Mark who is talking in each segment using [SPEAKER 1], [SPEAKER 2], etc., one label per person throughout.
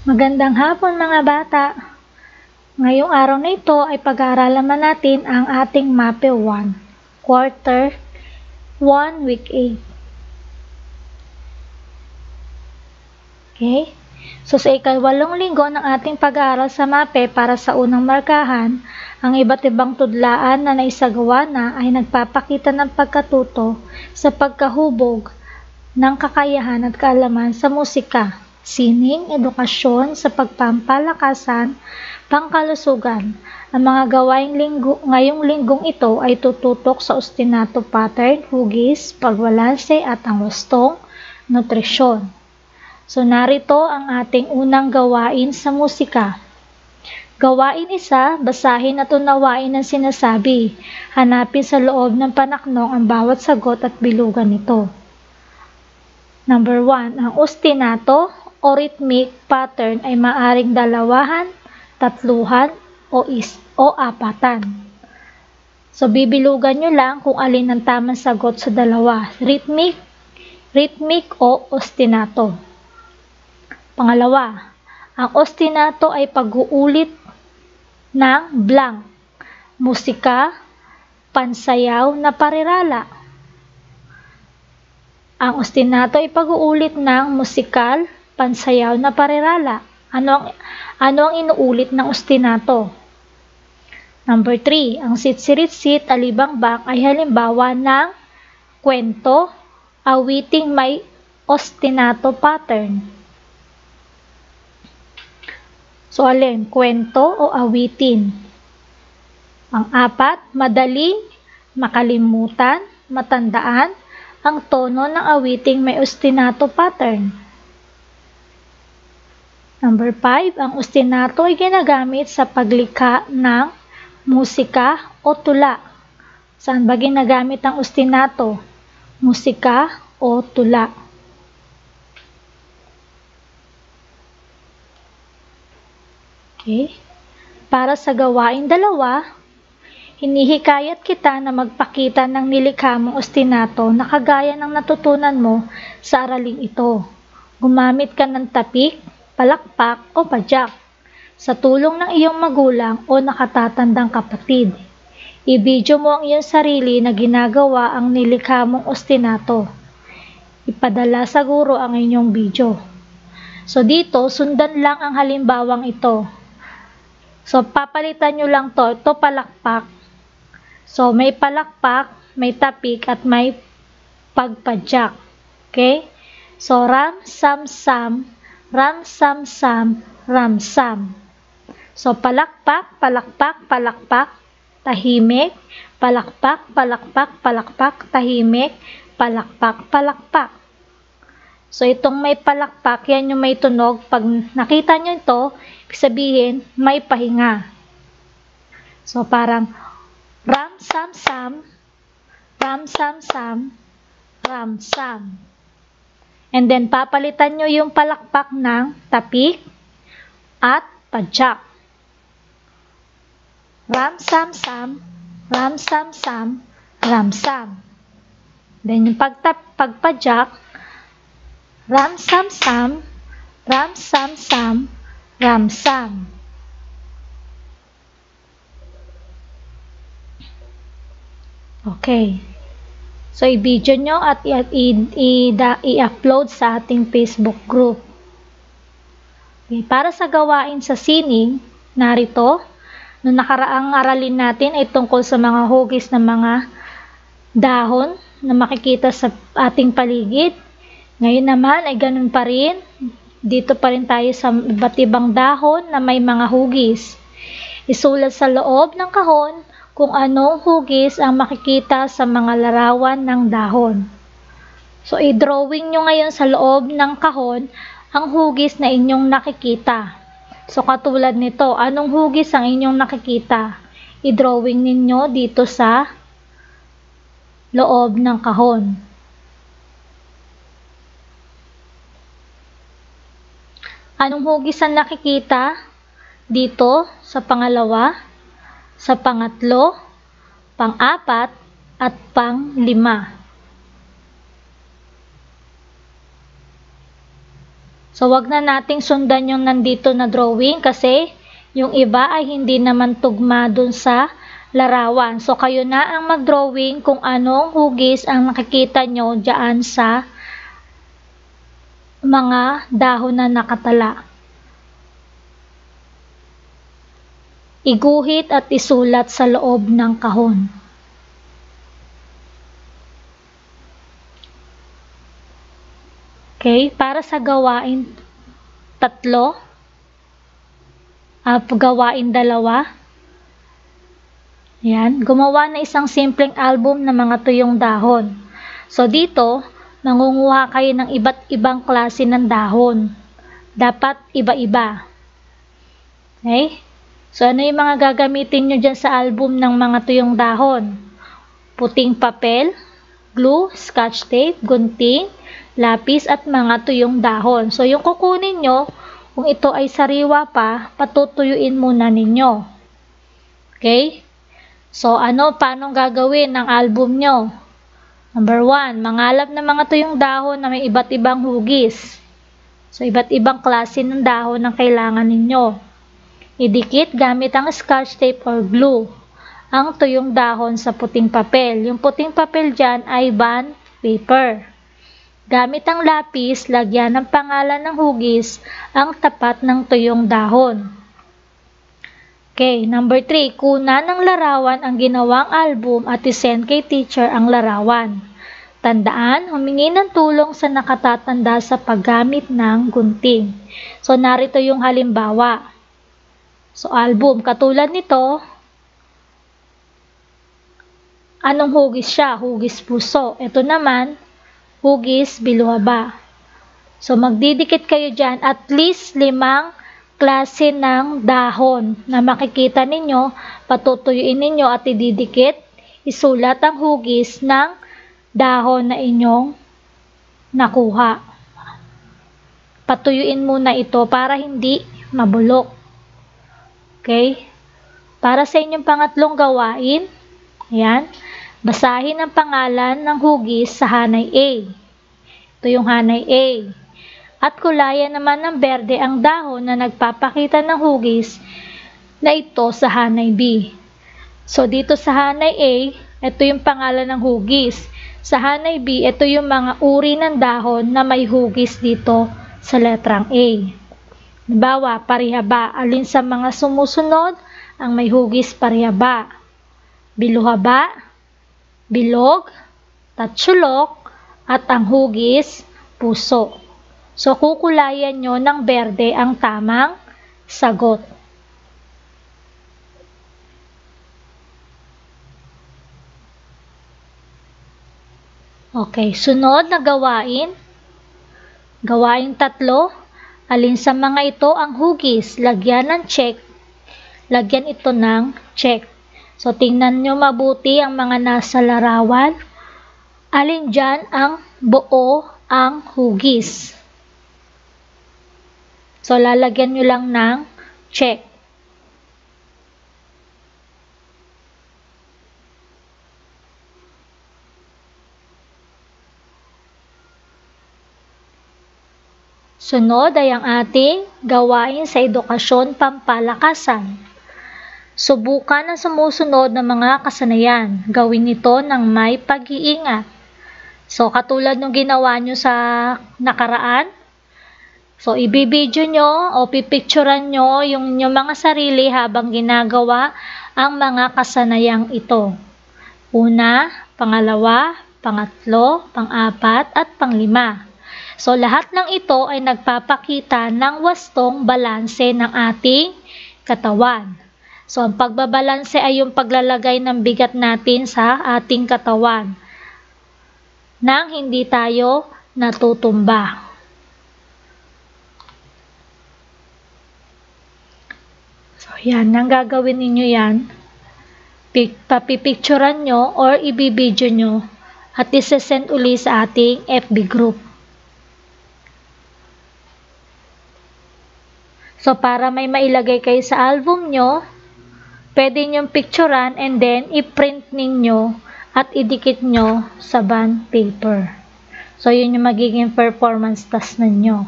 [SPEAKER 1] Magandang hapon mga bata! Ngayong araw na ito ay pag-aaralan natin ang ating MAPE 1, Quarter 1, Week 8. Okay? So sa ika-8 linggo ng ating pag-aaral sa MAPE para sa unang markahan, ang iba't ibang tudlaan na naisagawa na ay nagpapakita ng pagkatuto sa pagkahubog ng kakayahan at kaalaman sa musika, sining, edukasyon, sa pagpampalakasan, pangkalusugan. Ang mga gawaing ngayong linggong ito ay tututok sa ostinato pattern, hugis, pagbalanse at ang wastong nutrisyon. So narito ang ating unang gawain sa musika. Gawain 1, basahin at unawain ang sinasabi. Hanapin sa loob ng panaknong ang bawat sagot at bilugan nito. Number 1, ang ostinato o rhythmic pattern ay maaring dalawahan, tatluhan, o apatan. So bibilugan nyo lang kung alin ang tamang sagot sa dalawa, rhythmic o ostinato. Pangalawa, ang ostinato ay pag-uulit ng blank, musika, pansayaw na parirala. Ang ostinato ay pag-uulit ng musikal, pansayaw na parirala. Ano ang inuulit ng ostinato? Number 3, ang sitsiritsit, alibangbak ay halimbawa ng kwento, awiting may ostinato pattern. So alin? Kwento o awitin? Ang 4, madaling makalimutan, matandaan ang tono ng awiting may ostinato pattern. Number 5, ang ostinato ay ginagamit sa paglikha ng musika o tula. Saan ba ginagamit ang ostinato? Musika o tula? Okay. Para sa gawain 2, hinihikayat kita na magpakita ng nilikha mong ostinato na kagaya ng natutunan mo sa araling ito. Gumamit ka ng tapik, palakpak o padyak sa tulong ng iyong magulang o nakatatandang kapatid. I-video mo ang iyong sarili na ginagawa ang nilikha mong ostinato. Ipadala sa guro ang inyong video. So dito, sundan lang ang halimbawang ito. So papalitan nyo lang to. Ito palakpak. So may palakpak, may tapik at may pagpadyak. Okay? So ram, sam, sam, ram, sam, sam, ram, sam. So palakpak, palakpak, palakpak, tahimik, palakpak, palakpak, palakpak, tahimik, palakpak, palakpak. So itong may palakpak, yan yung may tunog. Pag nakita nyo ito, sabihin may pahinga. So parang ram, sam, sam, ram, sam, sam, ram, sam. And then papalitan nyo yung palakpak ng tapik at padyak. Ram, sam, sam, ram, sam, sam, ram, sam. Then yung pagpadyak, ram, sam, sam, ram, sam, sam, ram, sam. Okay. So, i-video nyo at i-upload sa ating Facebook group. Okay. Para sa gawain sa sining, narito, noong nakaraang aralin natin ay tungkol sa mga hugis ng mga dahon na makikita sa ating paligid. Ngayon naman ay ganun pa rin. Dito pa rin tayo sa iba't ibang dahon na may mga hugis. Isulat sa loob ng kahon kung anong hugis ang makikita sa mga larawan ng dahon. So, i-drawing nyo ngayon sa loob ng kahon ang hugis na inyong nakikita. So, katulad nito, anong hugis ang inyong nakikita? I-drawing ninyo dito sa loob ng kahon. Anong hugis ang nakikita dito sa pangalawa, sa pangatlo, pang-4, at pang-5? So, So, wag na nating sundan yung nandito na drawing kasi yung iba ay hindi naman tugma dun sa larawan. So, kayo na ang mag-drawing kung anong hugis ang nakikita nyo dyan sa mga dahon na nakatala. Iguhit at isulat sa loob ng kahon. Okay, para sa gawain 3, gawain 2, yan, gumawa na isang simpleng album ng mga tuyong dahon. So dito, mangunguha kayo ng iba't ibang klase ng dahon. Dapat iba-iba. Okay? So ano yung mga gagamitin nyo dyan sa album ng mga tuyong dahon? Puting papel, glue, scotch tape, gunting, lapis at mga tuyong dahon. So yung kukunin nyo, kung ito ay sariwa pa, patutuyuin muna ninyo. Okay? So paano gagawin ng album nyo? Number 1, mangalap ng mga tuyong dahon na may iba't ibang hugis. So iba't ibang klase ng dahon ang kailangan ninyo. Idikit gamit ang scotch tape or glue ang tuyong dahon sa puting papel. Yung puting papel dyan ay bond paper. Gamit ang lapis, lagyan ng pangalan ng hugis ang tapat ng tuyong dahon. Okay, number 3, kuna ng larawan ang ginawang album at isend kay teacher ang larawan. Tandaan, humingi ng tulong sa nakatatanda sa paggamit ng gunting. So, narito yung halimbawa. So, album, katulad nito, anong hugis siya? Hugis puso. Ito naman, hugis biluhaba. So, magdidikit kayo dyan at least 5 klase ng dahon na makikita ninyo, patutuyuin ninyo at ididikit, isulat ang hugis ng dahon na inyong nakuha. Patuyuin muna ito para hindi mabulok. Okay? Para sa inyong pangatlong gawain, ayan, basahin ang pangalan ng hugis sa hanay A. Ito yung hanay A. At kulayan naman ng berde ang dahon na nagpapakita ng hugis na ito sa hanay B. So, dito sa hanay A, ito yung pangalan ng hugis. Sa hanay B, ito yung mga uri ng dahon na may hugis dito sa letrang A. Halimbawa, parihaba. Alin sa mga sumusunod ang may hugis parihaba? Biluhaba, bilog, tatsulok, at ang hugis puso. So, kukulayan nyo ng berde ang tamang sagot. Okay, sunod na gawain. Gawain 3. Alin sa mga ito ang hugis? Lagyan ng check. Lagyan ito ng check. So, tingnan nyo mabuti ang mga nasa larawan. Alin dyan ang buo ang hugis? So, lalagyan nyo lang ng check. Sunod ay ang ating gawain sa edukasyon pampalakasan. Subukan ang sumusunod na mga kasanayan. Gawin ito ng may pag-iingat. So, katulad ng ginawa nyo sa nakaraan, so, ibibidyo nyo o pipicturan nyo yung mga sarili habang ginagawa ang mga kasanayang ito. Una, pangalawa, pangatlo, pang-4, at pang-5. So, lahat ng ito ay nagpapakita ng wastong balanse ng ating katawan. So, ang pagbabalanse ay yung paglalagay ng bigat natin sa ating katawan nang hindi tayo natutumba. So, yan. Ang gagawin ninyo yan, papipicturan nyo or ibibidyo nyo at isesend uli sa ating FB group. So, para may mailagay kayo sa album nyo, pwede nyong picturean and then i-print ninyo at idikit nyo sa bond paper. So, yun yung magiging performance task ninyo.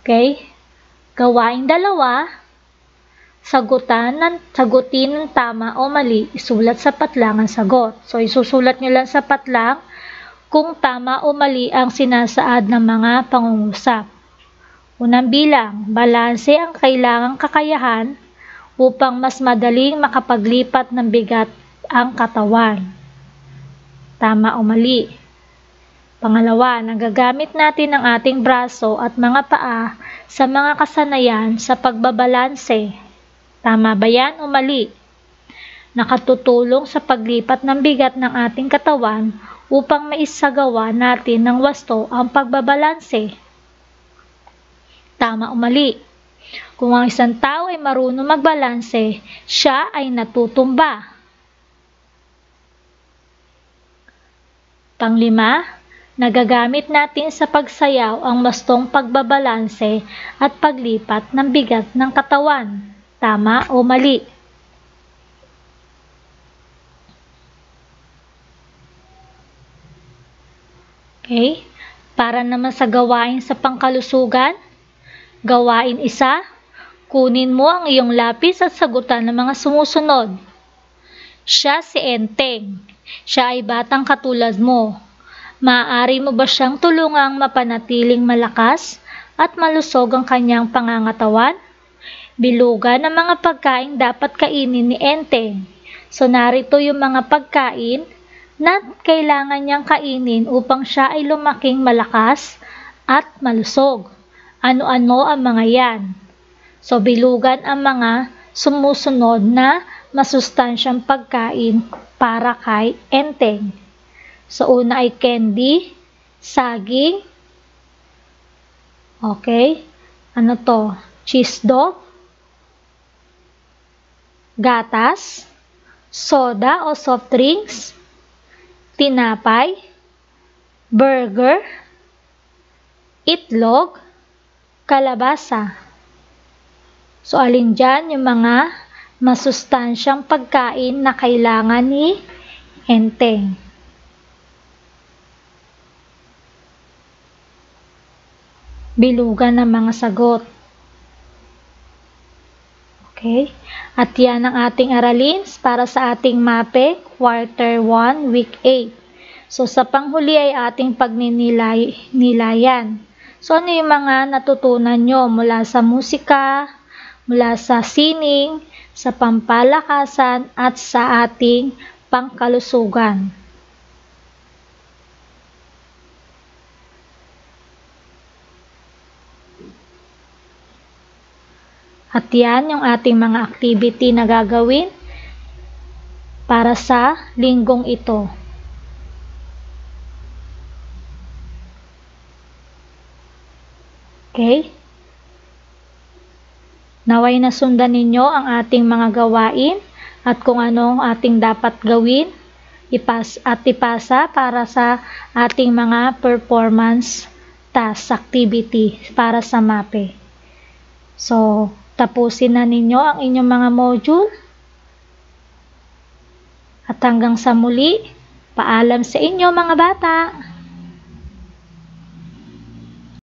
[SPEAKER 1] Okay? Gawain 2, sagutin ng tama o mali, isulat sa patlang ang sagot. So, isusulat nyo lang sa patlang kung tama o mali ang sinasaad ng mga pangungusap. Unang bilang, balanse ang kailangang kakayahan upang mas madaling makapaglipat ng bigat ang katawan. Tama o mali? Pangalawa, nagagamit natin ang ating braso at mga paa sa mga kasanayan sa pagbabalanse. Tama ba yan o mali? Nakatutulong sa paglipat ng bigat ng ating katawan upang maisagawa natin ng wasto ang pagbabalanse. Tama o mali? Kung ang isang tao ay marunong magbalanse, siya ay natutumba. Panglima, nagagamit natin sa pagsayaw ang wastong pagbabalanse at paglipat ng bigat ng katawan. Tama o mali? Okay? Para naman sa gawain sa pangkalusugan, gawain 1, kunin mo ang iyong lapis at sagutan ng mga sumusunod. Siya si Enteng. Siya ay batang katulad mo. Maaari mo ba siyang tulungang mapanatiling malakas at malusog ang kanyang pangangatawan? Bilugan ang mga pagkain dapat kainin ni Enteng. So narito yung mga pagkain na kailangan niyang kainin upang siya ay lumaking malakas at malusog. Ano-ano ang mga yan? So bilugan ang mga sumusunod na masustansyang pagkain para kay Enteng. So una ay candy, saging, okay, ano to? Cheese dog, gatas, soda o soft drinks, tinapay, burger, itlog, kalabasa. So, alin dyan yung mga masustansyang pagkain na kailangan ni Enteng? Bilugan ng mga sagot. Okay? At yan ang ating aralin para sa ating MAPE Quarter 1, Week 8. So, sa panghuli ay ating pagninilayan. So, ano yung mga natutunan nyo mula sa musika, mula sa sining, sa pampalakasan, at sa ating pangkalusugan? At yan yung ating mga activity na gagawin para sa linggong ito. Okay? Naway nasundan ninyo ang ating mga gawain at kung ano ang ating dapat gawin at ipasa para sa ating mga performance task activity para sa MAPE. So, tapusin na ninyo ang inyong mga module. At hanggang sa muli, paalam sa inyo mga bata!